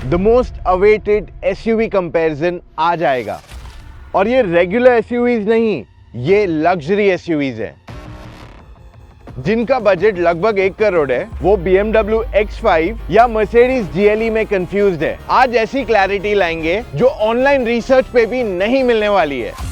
The most awaited SUV comparison आ जाएगा। और ये रेगुलर एसयूवीज नहीं, ये लग्जरी एसयूवीज हैं जिनका बजट लगभग 1 करोड़ है। वो BMW X5 या Mercedes GLE में कंफ्यूज्ड है। आज ऐसी क्लैरिटी लाएंगे जो ऑनलाइन रिसर्च पे भी नहीं मिलने वाली है।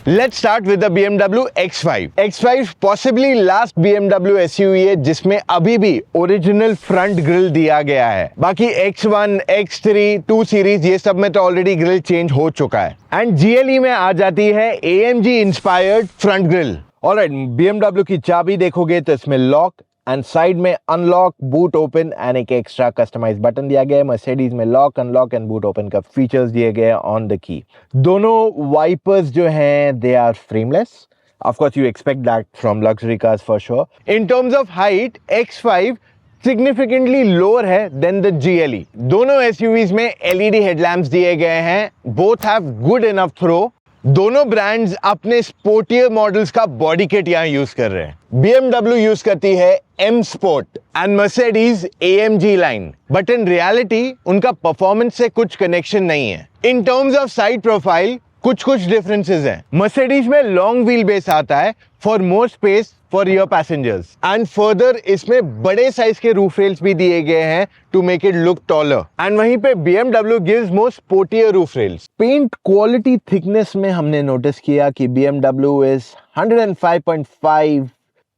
Let's start with the BMW X5. X5 possibly last BMW SUV है जिसमें अभी भी ओरिजिनल फ्रंट ग्रिल दिया गया है। बाकी X1, X3, 2 सीरीज ये सब में तो ऑलरेडी ग्रिल चेंज हो चुका है। एंड GLE में आ जाती है AMG inspired front grille. Alright, BMW की चाबी देखोगे तो इसमें लॉक एंड साइड में अनलॉक, बूट ओपन एंड एक एक्स्ट्रा कस्टमाइज बटन दिया गया है। मर्सिडीज में lock, unlock and boot open का फीचर्स दिए गए हैं ऑन द की। दोनों वाइपर्स जो हैं they are frameless. Of course you expect that from luxury cars for sure. In terms of height X5 significantly lower है than the GLE। दोनों SUVs में LED हेडलैम्प्स दिए गए हैं। Both have good enough throw. दोनों brands अपने sportier models का body kit यहां यूज कर रहे हैं। BMW यूज करती है M Sport and Mercedes AMG line, but in reality उनका परफॉर्मेंस से कुछ कनेक्शन नहीं है। In terms of side profile कुछ डिफरेंसेस हैं। Mercedes में लॉन्ग व्हील बेस आता है for more space for your passengers and further इसमें बड़े साइज के रूफ रेल्स भी दिए गए हैं to make it look taller. And वहीं पे BMW gives more sportier roof rails. Paint quality thickness में हमने नोटिस किया कि BMW इज 105.5,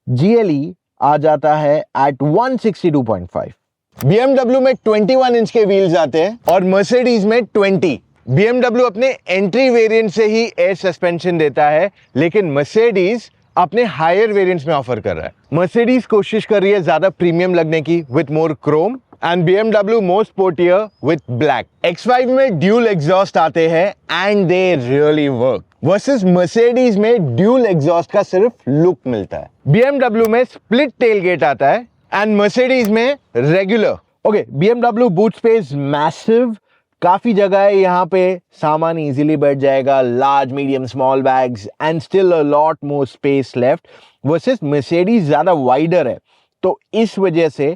GLE आ जाता है एट 162.5। BMW में 21 इंच के व्हील्स आते हैं और Mercedes में 20। BMW अपने एंट्री वेरिएंट से ही एयर सस्पेंशन देता है, लेकिन Mercedes अपने हायर वेरिएंट्स में ऑफर कर रहा है। Mercedes कोशिश कर रही है ज्यादा प्रीमियम लगने की with more Chrome and BMW more sportier with black. X5 में ड्यूल एग्जॉस्ट आते हैं and they really work versus Mercedes में ड्यूल एग्जॉस्ट का सिर्फ लुक मिलता है। BMW में स्प्लिट टेलगेट आता है एंड Mercedes में regular. Okay, BMW boot space massive, काफी जगह है यहाँ पे, सामान इजीली बैठ जाएगा, large medium small bags and still a lot more space left. Versus Mercedes ज्यादा वाइडर है, तो इस वजह से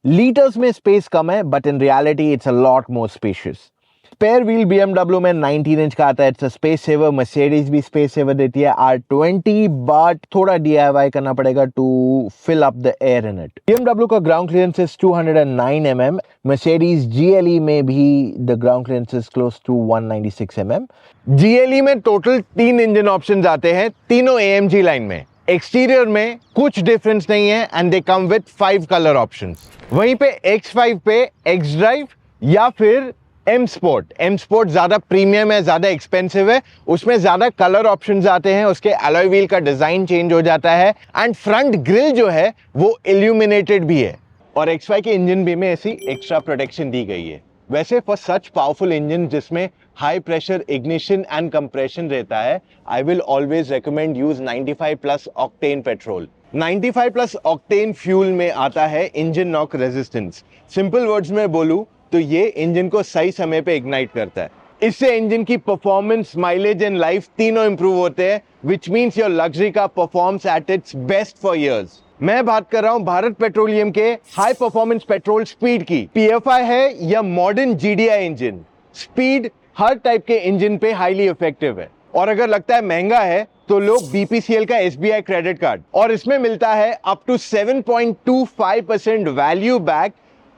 लीटर्स में स्पेस कम है, but in reality it's a lot more spacious. Spare wheel BMW में 19 इंच का आता है, it's a space saver. Mercedes भी स्पेस सेवर देती है R20, बट थोड़ा DIY करना पड़ेगा to fill up the air in it. BMW का ground clearance is 209 mm। Mercedes GLE में भी the ground clearance is close to 196 mm। GLE में टोटल 3 इंजन ऑप्शंस आते हैं, तीनों AMG लाइन में। एक्सटीरियर में कुछ डिफरेंस नहीं है and they come with 5 colour options. वहीं पे X5 पे X ड्राइव या फिर M Sport ज्यादा प्रीमियम है, ज्यादा एक्सपेंसिव है, उसमें ज्यादा कलर ऑप्शंस आते हैं, उसके अलॉय व्हील का डिजाइन चेंज हो जाता है एंड फ्रंट ग्रिल जो है वो इल्यूमिनेटेड भी है। और X5 के इंजन बे में ऐसी एक्स्ट्रा प्रोटेक्शन दी गई है। वैसे फॉर सच पावरफुल इंजन जिसमें high pressure ignition and compression रहता है, I will always recommend use 95+ octane petrol. 95+ octane fuel में आता है engine knock resistance. Simple words में बोलूं तो ये इंजन को सही समय पे इग्नाइट करता है। इससे इंजन की परफॉर्मेंस, माइलेज एंड लाइफ तीनों इंप्रूव होते हैं, विच मीन्स योर लग्जरी का performs at its best for years. मैं बात कर रहा हूं भारत पेट्रोलियम के हाई परफॉर्मेंस पेट्रोल स्पीड की। PFI है या मॉडर्न GDI इंजन, स्पीड हर टाइप के इंजन पे हाईली इफेक्टिव है। और अगर लगता है महंगा है तो लोग BPCL का SBI क्रेडिट कार्ड, और इसमें मिलता है अप टू 7.25% वैल्यू बैक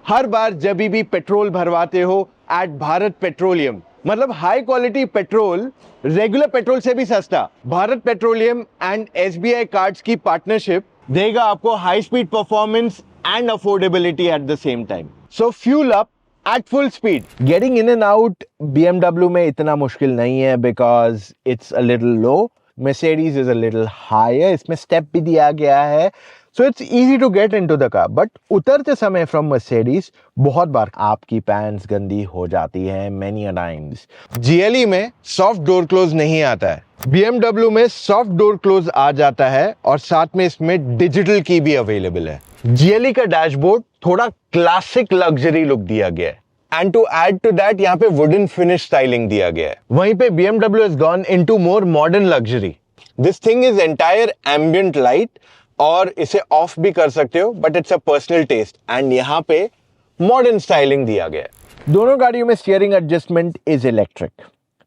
हर बार जब भी पेट्रोल भरवाते हो एट भारत पेट्रोलियम। मतलब high quality petrol regular petrol से भी सस्ता। Bharat petroleum and SBI cards की पार्टनरशिप देगा आपको high speed performance and affordability eight the same time. So fuel up at full speed. Getting in and out BMW में इतना मुश्किल नहीं है because it's a little low. Mercedes is a little higher, इसमें step भी दिया गया है, so it's easy to get into the car. But उतरते समय from Mercedes बहुत बार आपकी पैंट्स गंदी हो जाती है many a times. GLE में सॉफ्ट डोर क्लोज नहीं आता है, BMW में सॉफ्ट डोर क्लोज आ जाता है और साथ में इसमें डिजिटल की भी अवेलेबल है। GLE का डैशबोर्ड थोड़ा क्लासिक लग्जरी लुक दिया गया है। And to add to that यहाँ पे वुडन फिनिश स्टाइलिंग दिया गया है। वहीं पे BMW has gone into more modern luxury. This thing is entire ambient light और इसे ऑफ भी कर सकते हो, but it's a personal taste. And यहाँ पे मॉडर्न स्टाइलिंग दिया गया है। दोनों गाड़ियों में steering adjustment is electric,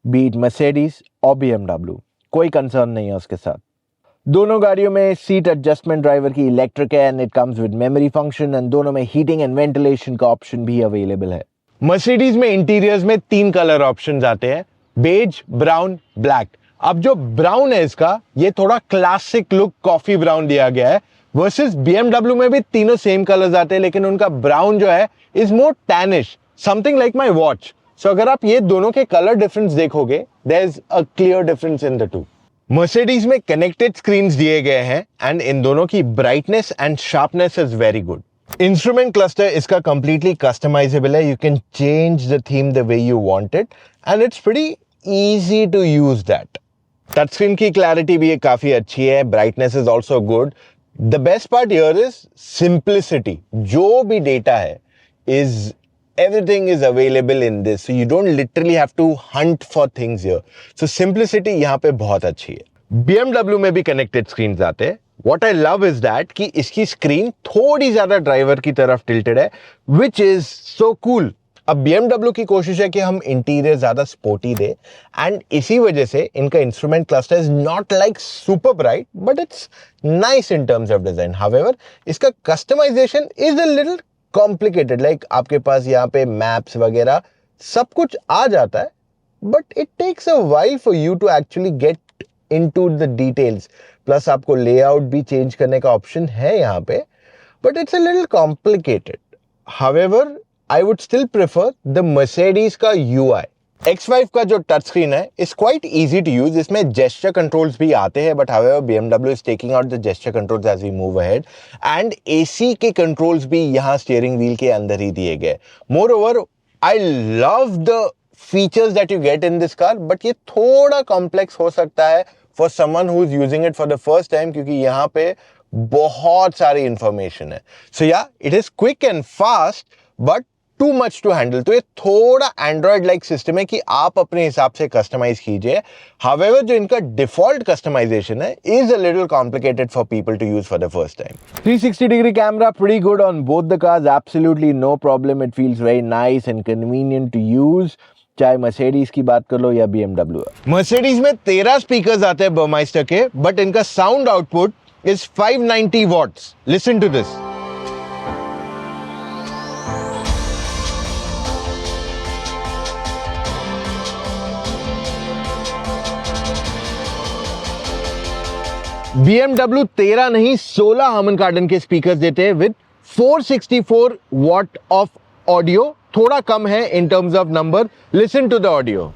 be it Mercedes और BMW, कोई कंसर्न नहीं है उसके साथ। दोनों गाड़ियों में सीट एडजस्टमेंट ड्राइवर की इलेक्ट्रिक है and it comes with memory function, and दोनों में हीटिंग एंड वेंटिलेशन का ऑप्शन भी अवेलेबल है। मर्सिडीज में इंटीरियर्स में 3 कलर ऑप्शंस आते हैं, बेज, ब्राउन, ब्लैक। अब जो ब्राउन है इसका, ये थोड़ा क्लासिक लुक कॉफी ब्राउन दिया गया है, वर्सेस BMW में भी तीनों सेम कलर्स आते हैं, लेकिन उनका ब्राउन जो है is more tannish, something like my watch. So अगर आप ये दोनों के कलर डिफरेंस देखोगे, there is a clear difference in the two. Mercedes में कनेक्टेड स्क्रीन्स दिए गए हैं एंड इन दोनों की brightness and sharpness is very good. Instrument cluster इसका कंप्लीटली कस्टमाइजेबल है, you can change the theme the way you want it and it's pretty easy to use that. Touch screen की clarity भी काफी अच्छी है, brightness is also good. The best part here is simplicity. जो भी data है is everything is available in this, so you don't literally have to hunt for things here. So simplicity यहाँ पे बहुत अच्छी है। BMW में भी connected screens आते हैं। What I love is that कि इसकी स्क्रीन थोड़ी ज्यादा ड्राइवर की तरफ tilted है, which is so cool. अब BMW की कोशिश है कि हम इंटीरियर ज्यादा स्पोर्टी दे, एंड इसी वजह से इनका instrument cluster is not like super bright, but it's nice in terms of design. However इसका customisation is a little complicated, like आपके पास यहाँ पे मैप्स वगैरह सब कुछ आ जाता है, but it takes a while for you to actually get into the details. Plus आपको लेआउट भी चेंज करने का ऑप्शन है यहाँ पे, but it's a little complicated. However I would still prefer the Mercedes का UI। X5 का जो टच स्क्रीन है is quite easy to use, इसमें जेस्चर कंट्रोल्स भी आते हैं, but however BMW is taking out the gesture controls as we move ahead, and AC के controls भी यहाँ स्टीयरिंग व्हील के अंदर ही दिए गए। Moreover I love the features that you get in this car, but ये थोड़ा कॉम्प्लेक्स हो सकता है for someone who is using it for the first time, क्योंकि यहाँ पे बहुत सारी इंफॉर्मेशन है। So yeah it is quick and fast, but too much to handle. तो ये थोड़ा एंड्रॉइड लाइक सिस्टम है कि आप अपने हिसाब से कस्टमाइज कीजिए। हाउएवर जो इनका डिफॉल्ट कस्टमाइजेशन है is a little complicated for people to use for the first time. 360 degree camera pretty good on both the cars, absolutely no problem. It feels very nice and convenient to use. चाहे Mercedes की बात कर लो या BMW। Mercedes में 13 speakers आते हैं बर्माइस्टर के, but इनका sound output is 590 watts. Listen to this. BMW 13 नहीं 16 हार्मन कार्डन के स्पीकर्स देते हैं विद 464 वॉट ऑफ ऑडियो। थोड़ा कम है in terms of number. Listen to the audio.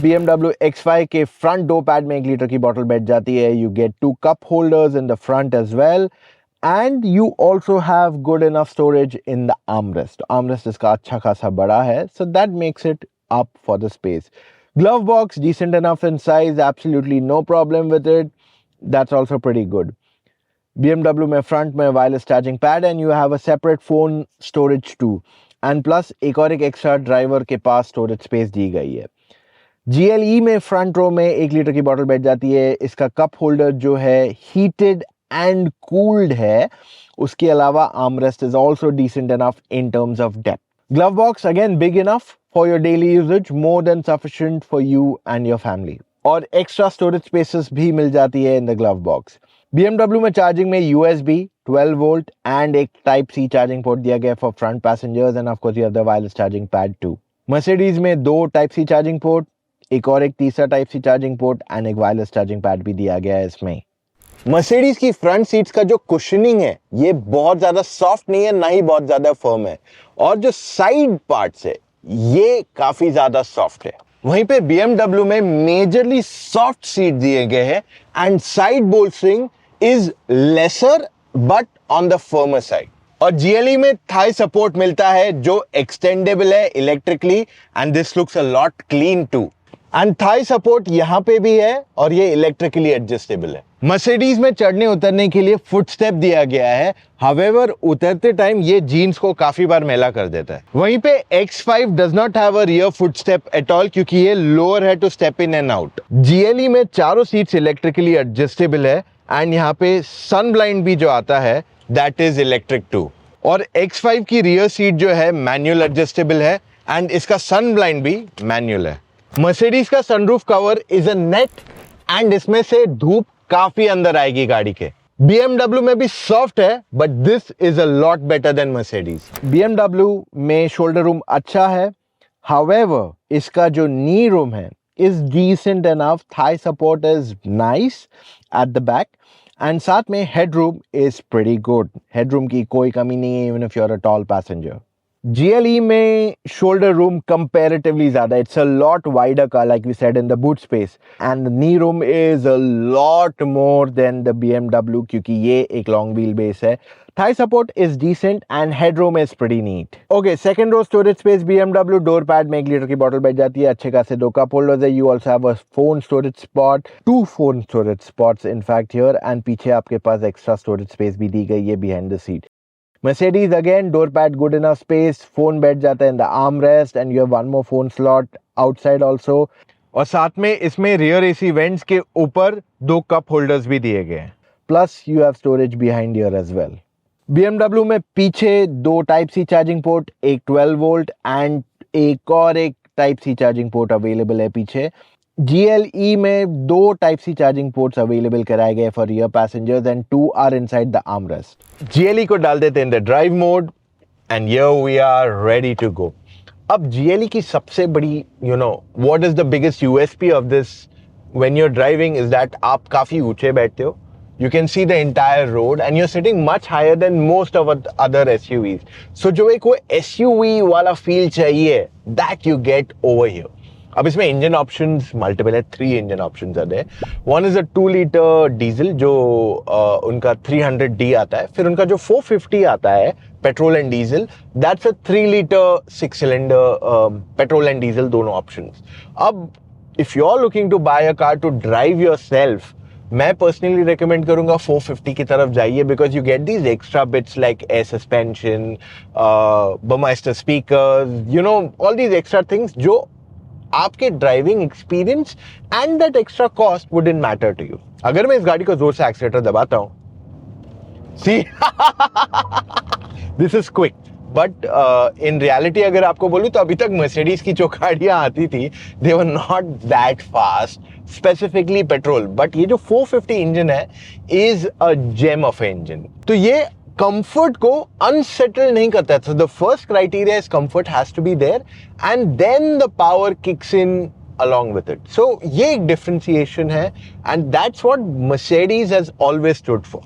BMW X5 के फ्रंट डोर पैड में 1 लीटर की बॉटल बैठ जाती है। You get 2 cup holders in the front as well, and you also have good enough storage in the armrest. Armrest इसका अच्छा खासा बड़ा है, so that makes it up for the space. Glove box decent enough in size, absolutely no problem with it. That's also pretty good. BMW में front में wireless charging pad and you have a separate phone storage too, एंड plus एक और एक extra driver के पास storage space दी गई है। GLE में फ्रंट रो में 1 लीटर की बॉटल बैठ जाती है। इसका कप होल्डर जो है हीटेड एंड कूल्ड है। उसके अलावा armrest is also decent enough in terms of depth. Glove box again big enough for your daily usage, more than sufficient for you and your family. और extra storage spaces भी मिल जाती है in the glove box. BMW में charging में USB 12 volt and एक type C charging port दिया गया for front passengers, and of course you have the wireless charging pad to. Mercedes में 2 टाइप C चार्जिंग पोर्ट, एक और एक तीसरा type C charging port and एक वायरलेस चार्जिंग पैड भी दिया गया है इसमें। मर्सिडीज की फ्रंट सीट्स का जो कुशनिंग है ये बहुत ज्यादा सॉफ्ट नहीं है, ना ही बहुत ज्यादा फर्म है, और जो साइड पार्ट्स है ये काफी ज्यादा सॉफ्ट है। वहीं पे BMW में मेजरली सॉफ्ट सीट दिए गए हैं and side bolstering is lesser but on the firmer side. और GLE में थाई सपोर्ट मिलता है जो एक्सटेंडेबल है electrically and this looks a lot clean too. And thigh support यहाँ पे भी है और ये इलेक्ट्रिकली एडजस्टेबल है। मर्सिडीज में चढ़ने उतरने के लिए फुट स्टेप दिया गया है, हावेवर उतरते टाइम ये जीन्स को काफी बार मैला कर देता है। वहीं पे X5 does not have a rear foot step at all क्योंकि ये लोअर है to step in and out. GLE में चारों सीट्स इलेक्ट्रिकली एडजस्टेबल है एंड यहाँ पे सन ब्लाइंड भी जो आता है दैट इज इलेक्ट्रिक टू। और X5 की रियर सीट जो है मैनुअल एडजस्टेबल है एंड इसका सन ब्लाइंड भी मैनुअल है। मर्सिडीज का sunroof cover is a net and इसमें से धूप काफी अंदर आएगी गाड़ी के। BMW में भी सॉफ्ट है but this is a lot better than Mercedes. BMW में शोल्डर रूम अच्छा है, हाउएवर इसका जो नी रूम है is decent enough, thigh support is nice at the back and साथ में headroom is pretty good. Headroom की कोई कमी नहीं है even if you are a tall passenger. GLE में shoulder room comparatively ज़्यादा, it's a lot wider car like we said in the boot space and the knee room is a lot more than the BMW क्योंकि ये एक long wheelbase है। Thigh support is decent and headroom is pretty neat. Okay, second row storage space BMW, door pad में 1 litre की bottle बैठ जाती है, अच्छे खासे 2 कप होल्डर्स है। You also have a phone storage spot, 2 phone storage spots in fact here and पीछे आपके पास extra storage space भी दी गई है behind the seat. Mercedes again, door pad good enough space, phone बैठ जाता है in the armrest and you have one more phone slot outside also. और साथ में इसमें rear AC vents के ऊपर 2 cup holders भी दिए गए हैं। Plus you have storage behind here as well. BMW में पीछे 2 टाइप सी चार्जिंग पोर्ट, एक 12 वोल्ट एंड एक और एक type C charging port available है पीछे। GLE में 2 type C charging ports available कराए गए for rear passengers and 2 are inside the armrest. GLE को डाल देते हैं in the drive mode and here we are ready to go. अब GLE की सबसे बड़ी what is the biggest USP of this when you are driving is that आप काफी ऊंचे बैठते हो, you can see the entire road and you're sitting much higher than most of other SUVs. So जो एक वो SUV वाला feel चाहिए that you get over here. अब इसमें इंजन ऑप्शंस मल्टीपल है, 3 इंजन ऑप्शंस आते हैं। One is a 2 litre diesel जो उनका 300D आता है, फिर उनका जो 450 आता है petrol and diesel that's a 3 litre 6 cylinder petrol and diesel दोनों ऑप्शंस। अब if you are looking to buy a car to drive yourself, मैं पर्सनली रेकमेंड करूंगा 450 की तरफ जाइए because you get these extra bits like air suspension, Burmester speakers, all these extra things जो आपके driving experience and that extra cost wouldn't matter to you. अगर मैं इस गाड़ी को जोर से एक्सीलेटर दबाता हूं, see this is quick but in reality अगर आपको बोलूं तो अभी तक मर्सिडीज की जो गाड़ियां आती थी they were not that fast, specifically petrol. But ये जो 450 इंजन है is a gem of engine, तो ये कंफर्ट को अनसेटल नहीं करता है। So the first criteria is comfort has to be there and then the power kicks in along with it. So ये एक differentiation है and that's what Mercedes has always stood for.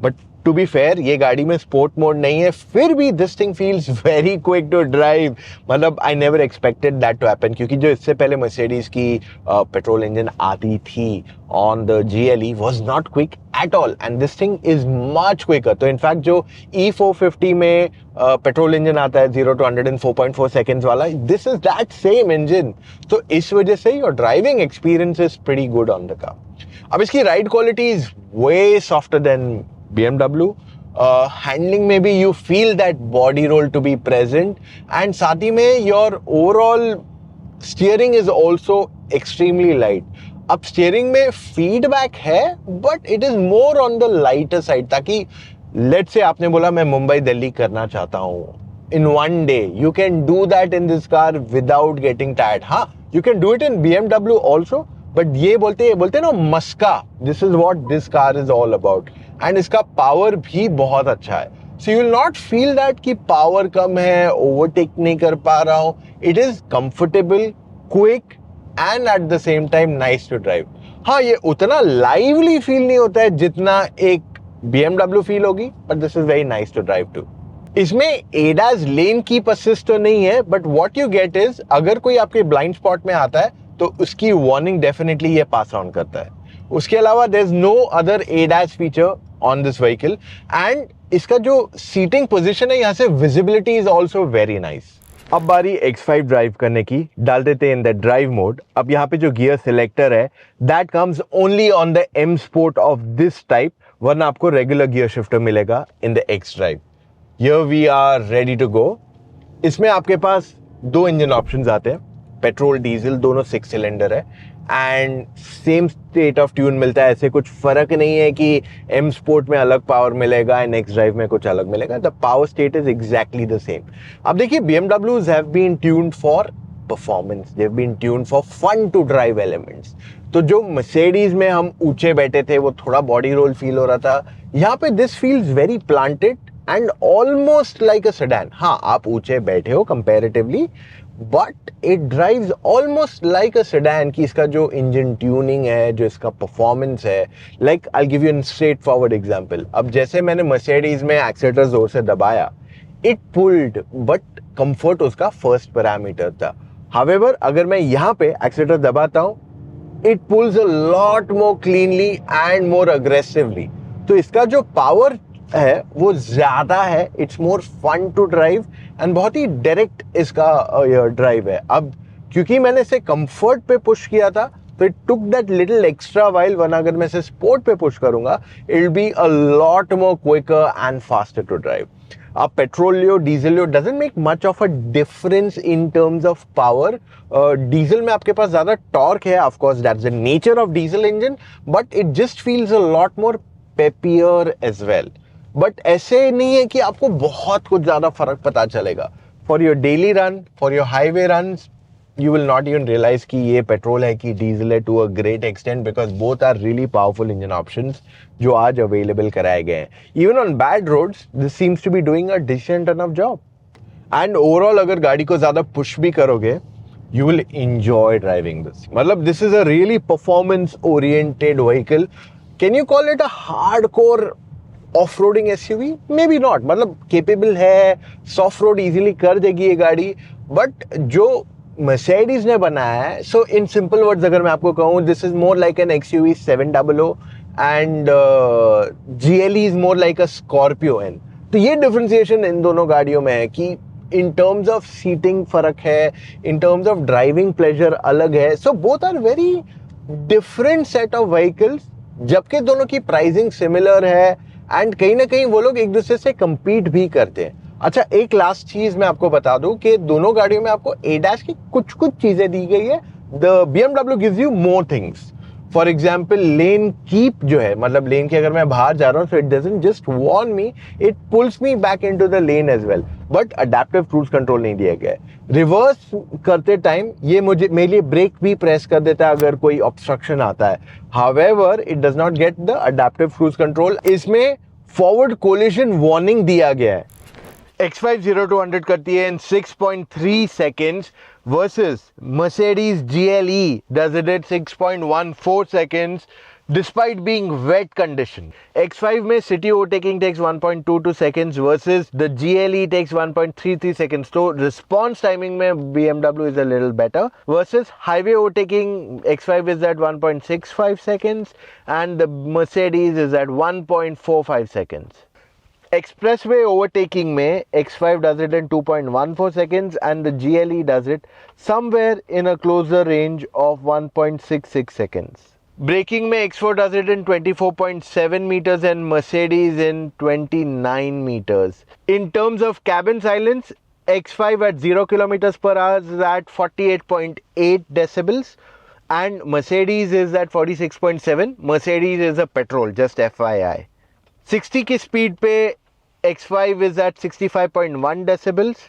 But to be fair, ये गाड़ी में sport mode नहीं है, फिर भी this thing feels very quick to drive. मतलब I never expected that to happen क्योंकि जो इससे पहले Mercedes की पेट्रोल इंजन आती थी on the GLE was not quick at all and this thing is much quicker. तो इनफैक्ट जो E450 में पेट्रोल इंजन आता है 0 to 100 in 4.4 seconds वाला, this is that same engine. तो इस वजह से your driving experience is pretty good on the car. अब इसकी ride quality is way softer than BMW. Handling में भी you feel that body roll to be present and साथ ही में your overall steering is also extremely light. अब steering में feedback है but it is more on the lighter side, ताकि let's say आपने बोला मैं मुंबई दिल्ली करना चाहता हूं in one day, you can do that in this car without getting tired. हाँ, you can do it in BMW also but ये बोलते हैं ना मस्का, this is what this car is all about and इसका पावर भी बहुत अच्छा है। So you will not feel that कि पावर कम है, ओवरटेक नहीं कर पा रहा हूं। It is comfortable, quick and at the same time nice to drive. हाँ, ये उतना लाइवली फील नहीं होता है जितना एक BMW फील होगी but this is very nice to drive too. इसमें एडास लेन कीप असिस्ट तो नहीं है, but what you get is अगर कोई आपके ब्लाइंड स्पॉट में आता है तो उसकी वार्निंग डेफिनेटली ये पास ऑन करता है। उसके अलावा there is no other ADAS feature on this vehicle and इसका जो सीटिंग पोजीशन है यहाँ से visibility is also very nice. अब बारी X5 ड्राइव करने की, डाल देते हैं इन द ड्राइव मोड। अब यहाँ पे जो गियर सिलेक्टर है that comes only on the M sport of this type, वरना आपको रेगुलर गियर शिफ्टर मिलेगा in the X drive. Here we are ready to go। इसमें आपके पास दो इंजन ऑप्शंस आते हैं, पेट्रोल डीजल दोनों 6 सिलेंडर है and same state of tune मिलता है। ऐसे कुछ फर्क नहीं है कि M स्पोर्ट में अलग पावर मिलेगा एंड X ड्राइव में कुछ अलग मिलेगा। The power state is exactly the same. अब देखिए BMWs have been tuned for performance, they have been tuned for fun to drive elements. तो जो मर्सिडीज में हम ऊंचे बैठे थे वो थोड़ा बॉडी रोल फील हो रहा था, यहाँ पे this feels very planted and almost like a sedan. हाँ, आप ऊंचे बैठे हो comparatively, but it drives almost like a sedan. कि इसका जो इंजन ट्यूनिंग है, जो इसका परफॉर्मेंस है, like I give you an straightforward example. अब जैसे मैंने मर्सिडीज में एक्सीलरेटर जोर से दबाया, इट पुल्ड, बट कंफर्ट उसका फर्स्ट पैरामीटर था। हावेवर अगर मैं यहाँ पे एक्सीलरेटर दबाता हूँ, it pulls a lot more cleanly and more aggressively. तो इसका जो पावर है वो ज्यादा है, it's more fun to drive and बहुत ही डायरेक्ट इसका ड्राइव है। अब क्योंकि मैंने इसे कंफर्ट पे पुश किया था तो it took that little extra while, वरना अगर मैं इसे स्पोर्ट पे पुश करूंगा it will be a lot more quicker and faster to drive. आप पेट्रोल लियो डीजल लियो, doesn't make much of a difference in terms of power. Diesel में आपके पास ज्यादा टॉर्क है, of course that's the nature of diesel engine, but it just feels a lot more peppier as well. But ऐसे नहीं है कि आपको बहुत कुछ ज्यादा फर्क पता चलेगा। For your daily run, for your highway run, you will not even realize कि ये पेट्रोल है कि डीजल है to a great extent, because both are really powerful engine options जो आज available कराए गए हैं। Even on bad roads, this seems to be doing a decent enough job. And overall अगर गाड़ी को ज़्यादा push भी करोगे, you will enjoy driving this. मतलब this is a really performance oriented vehicle. Can you call it a hardcore off-roading SUV? Maybe not. मतलब capable है, soft road easily कर देगी ये गाड़ी, बट जो मर्सिडीज ने बनाया है, सो इन सिंपल वर्ड्स अगर मैं आपको कहूँ, this is more like an XUV 700 and GLE is more like a Scorpio N. तो ये डिफरेंशिएशन इन दोनों गाड़ियों में है कि इन टर्म्स ऑफ सीटिंग फर्क है, in terms of driving pleasure अलग है। So both are very different set of vehicles, जबकि दोनों की प्राइसिंग सिमिलर है एंड कहीं ना कहीं वो लोग एक दूसरे से compete भी करते हैं। अच्छा, एक लास्ट चीज मैं आपको बता दूं कि दोनों गाड़ियों में आपको ADAS की कुछ कुछ चीजें दी गई है। The BMW gives you more things. For example lane keep जो है, मतलब लेन के अगर मैं बाहर जा रहा हूँ, so it doesn't just warn me, it pulls me back into the lane as well. But adaptive cruise control नहीं दिया गया है। रिवर्स करते टाइम ये मेरे लिए ब्रेक भी प्रेस कर देता है अगर कोई ऑब्स्ट्रक्शन आता है। However it does not get the adaptive cruise control. इसमें फॉरवर्ड कोलिजन वार्निंग दिया गया है। X5 0 to 100 करती है in 6.3 seconds versus Mercedes GLE does it at 6.14 seconds despite being wet condition. X5 में city overtaking takes 1.22 seconds versus the GLE takes 1.33 seconds. So response timing में BMW is a little better versus highway overtaking X5 is at 1.65 seconds and the Mercedes is at 1.45 seconds. Expressway overtaking में X5 does it in 2.14 seconds and the GLE does it somewhere in a closer range of 1.66 seconds. Braking में X4 does it in 24.7 meters and Mercedes in 29 meters. In terms of cabin silence, X5 at 0 kilometers per hour is at 48.8 decibels and Mercedes is at 46.7. Mercedes is a petrol, just FYI. 60 की speed पे X5 is at 65.1 decibels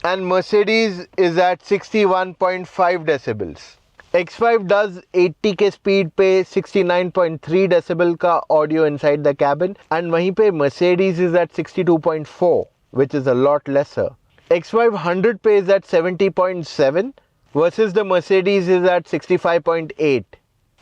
and Mercedes is at 61.5 decibels. X5 does 80 के speed पे 69.3 decibel का audio inside the cabin and वहीं पे Mercedes is at 62.4 which is a lot lesser. X5 100 पे is at 70.7 versus the Mercedes is at 65.8.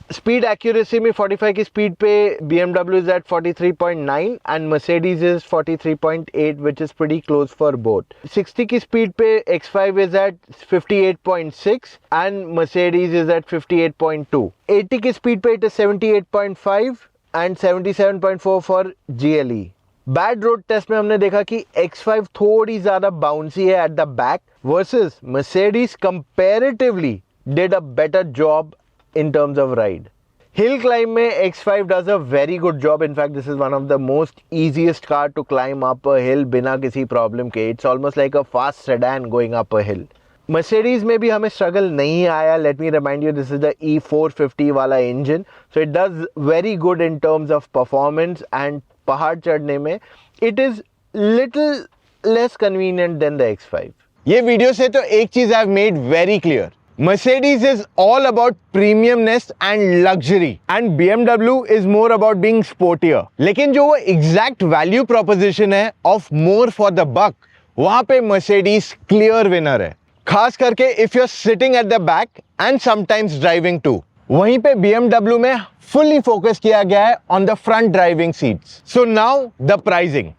Speed accuracy में 45 की speed पे BMW is at 43.9 and Mercedes is 43.8 which is pretty close for both. 60 की speed पे X5 is at 58.6 and Mercedes is at 58.2. 80 की speed पे it is 78.5 and 77.4 for GLE. Bad road test में हमने देखा कि X5 थोड़ी ज्यादा बाउंसी है at the back versus Mercedes comparatively did a better job in terms of ride. Hill climb में X5 does a very good job. In fact, this is one of the most easiest car to climb up a hill बिना किसी problem के. It's almost like a fast sedan going up a hill. Mercedes में भी हमें struggle नहीं आया. Let me remind you, this is the E450 वाला engine. So it does very good in terms of performance and पहाड़ चढ़ने में it is little less convenient than the X5. ये वीडियो से तो एक चीज I've made very clear. Mercedes is all about premiumness and luxury and BMW is more about being sportier. लेकिन जो वो exact value proposition है of more for the buck, वहाँ पे Mercedes clear winner है. खास करके if you're sitting at the back and sometimes driving too. वहीं पे BMW में fully focus किया गया है on the front driving seats. So now the pricing.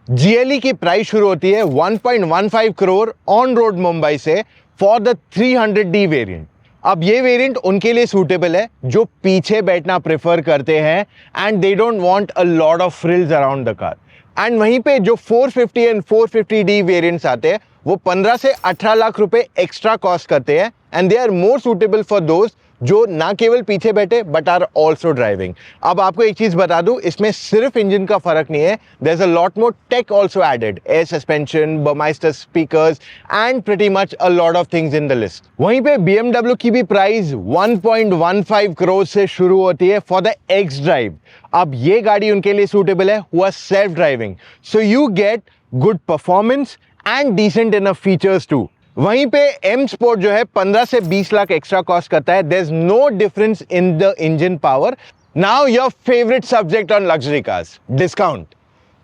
GLE की प्राइस शुरू होती है 1.15 करोड़ ऑन रोड मुंबई से फॉर द 300D वेरिएंट. अब ये वेरिएंट उनके लिए सूटेबल है जो पीछे बैठना प्रेफर करते हैं and they don't want a lot of frills around the car. And वहीं पे जो 450 एंड 450D वेरिएंट्स आते हैं वो 15 से 18 लाख रुपए एक्स्ट्रा कॉस्ट करते हैं and they are more suitable for दोस्त जो ना केवल पीछे बैठे बट आर ऑल्सो ड्राइविंग. अब आपको एक चीज बता दूं, इसमें सिर्फ इंजन का फर्क नहीं है, there is a lot more tech also added. Air suspension, Burmester speakers and pretty much a lot of things in the list. वहीं पे BMW की भी प्राइस 1.15 करोड़ से शुरू होती है फॉर द X ड्राइव. अब ये गाड़ी उनके लिए सूटेबल है who are self driving, so you get good performance and decent enough features too. वहीं पे M स्पोर्ट जो है 15 से 20 लाख एक्स्ट्रा कॉस्ट करता है. There is no difference in the engine power. Now your favourite subject on luxury cars, discount.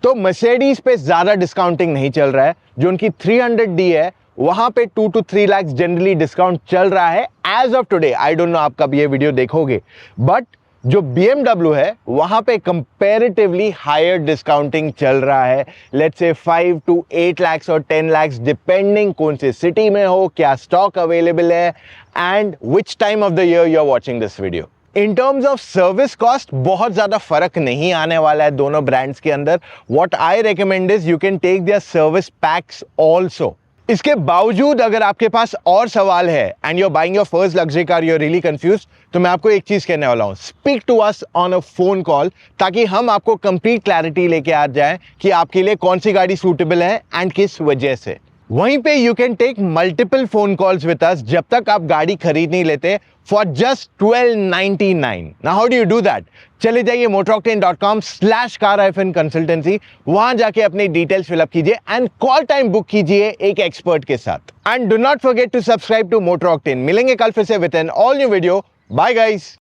तो Mercedes पे ज्यादा डिस्काउंटिंग नहीं चल रहा है. जो उनकी 300D है वहां पे 2 to 3 लाख जनरली डिस्काउंट चल रहा है as of today. I don't know आप कब ये वीडियो देखोगे, बट जो BMW है वहां पे कंपैरेटिवली हायर डिस्काउंटिंग चल रहा है. लेट्स से 5 to 8 लाख और 10 लाख डिपेंडिंग कौन से सिटी में हो, क्या स्टॉक अवेलेबल है and which time of the year you are watching this video. In terms of service cost बहुत ज्यादा फर्क नहीं आने वाला है दोनों ब्रांड्स के अंदर. What I recommend is you can take their service packs also. इसके बावजूद अगर आपके पास और सवाल है and you are buying your first luxury car, you are really confuse, तो मैं आपको एक चीज कहने वाला हूं, speak to us on a phone call ताकि हम आपको कंप्लीट क्लैरिटी लेके आ जाए कि आपके लिए कौन सी गाड़ी सूटेबल है एंड किस वजह से. वहीं पे you can take multiple phone calls with us जब तक आप गाड़ी खरीद नहीं लेते for just 1299. Now how do you do that? चले जाइए motoroctane.com/car-consultancy. वहां जाके अपनी डिटेल्स फिलअप कीजिए एंड कॉल टाइम बुक कीजिए एक एक्सपर्ट के साथ. And do not forget to subscribe to Motor Octane. मिलेंगे कल फिर से with an all new video. Bye guys.